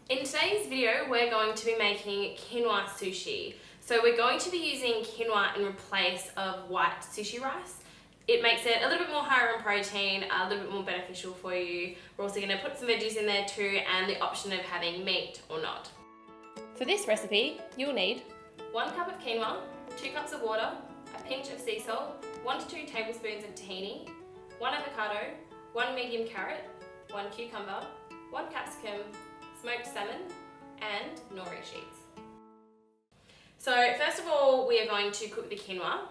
In today's video, we're going to be making quinoa sushi. So we're going to be using quinoa in place of white sushi rice. It makes it a little bit more higher in protein, a little bit more beneficial for you. We're also going to put some veggies in there too, and the option of having meat or not. For this recipe, you'll need 1 cup of quinoa, 2 cups of water, a pinch of sea salt, 1 to 2 tablespoons of tahini, 1 avocado, 1 medium carrot, 1 cucumber, 1 capsicum, smoked salmon, and nori sheets. So first of all, we are going to cook the quinoa.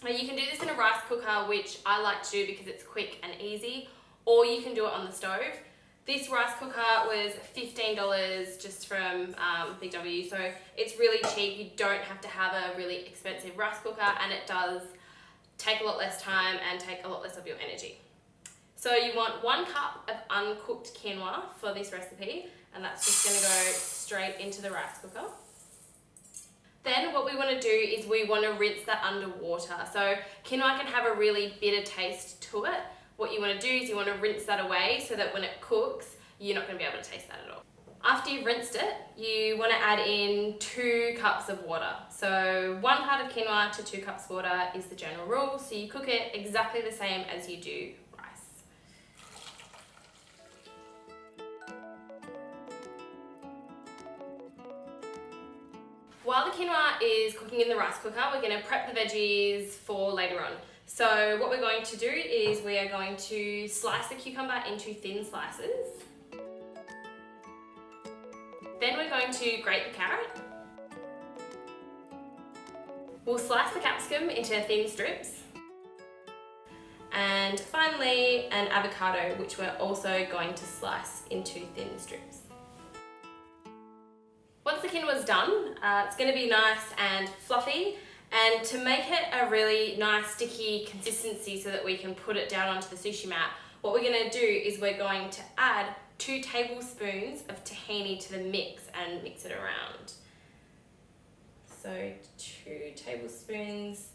Now you can do this in a rice cooker, which I like to do because it's quick and easy, or you can do it on the stove. This rice cooker was $15 just from Big W, so it's really cheap. You don't have to have a really expensive rice cooker, and it does take a lot less time and take a lot less of your energy. So you want 1 cup of uncooked quinoa for this recipe, and that's just going to go straight into the rice cooker. Then what we want to do is we want to rinse that underwater. So quinoa can have a really bitter taste to it. What you want to do is you want to rinse that away so that when it cooks, you're not going to be able to taste that at all. After you've rinsed it, you want to add in 2 cups of water. So 1 part of quinoa to 2 cups of water is the general rule. So you cook it exactly the same as you do rice. While the quinoa is cooking in the rice cooker, we're going to prep the veggies for later on. So what we're going to do is we are going to slice the cucumber into thin slices. Then we're going to grate the carrot. We'll slice the capsicum into thin strips. And finally, an avocado, which we're also going to slice into thin strips. Once the quinoa is done, it's going to be nice and fluffy, and to make it a really nice sticky consistency so that we can put it down onto the sushi mat, what we're going to do is we're going to add 2 tablespoons of tahini to the mix and mix it around. So 2 tablespoons,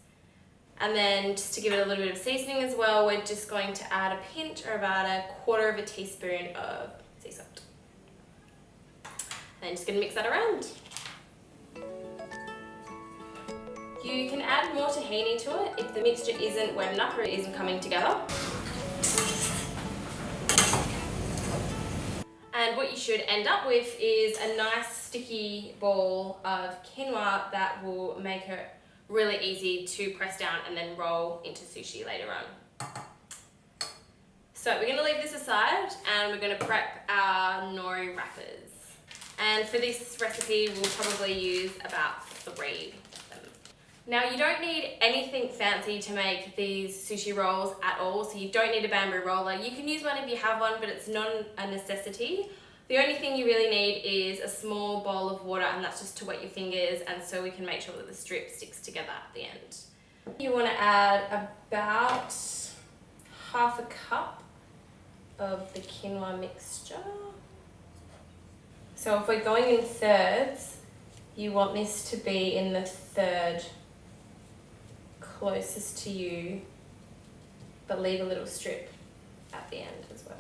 and then just to give it a little bit of seasoning as well, we're just going to add a pinch or about 1/4 teaspoon of sea salt. And just going to mix that around. You can add more tahini to it if the mixture isn't wet enough or it isn't coming together. And what you should end up with is a nice sticky ball of quinoa that will make it really easy to press down and then roll into sushi later on. So we're going to leave this aside and we're going to prep our nori wrappers. And for this recipe, we'll probably use about 3 of them. Now, you don't need anything fancy to make these sushi rolls at all, so you don't need a bamboo roller. You can use one if you have one, but it's not a necessity. The only thing you really need is a small bowl of water, and that's just to wet your fingers, and so we can make sure that the strip sticks together at the end. You want to add about 1/2 cup of the quinoa mixture. So if we're going in thirds, you want this to be in the third closest to you, but leave a little strip at the end as well.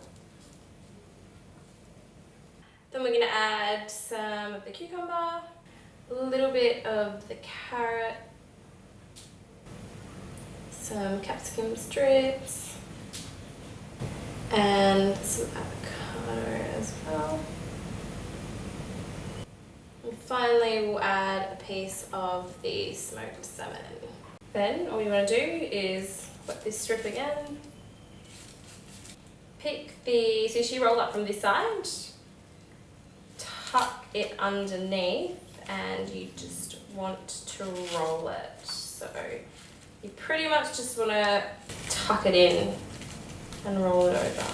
Then we're going to add some of the cucumber, a little bit of the carrot, some capsicum strips, and some avocado as well. And finally, we'll add a piece of the smoked salmon. Then all you want to do is wet this strip again. Pick the sushi roll up from this side, tuck it underneath, and you just want to roll it. So you pretty much just want to tuck it in and roll it over.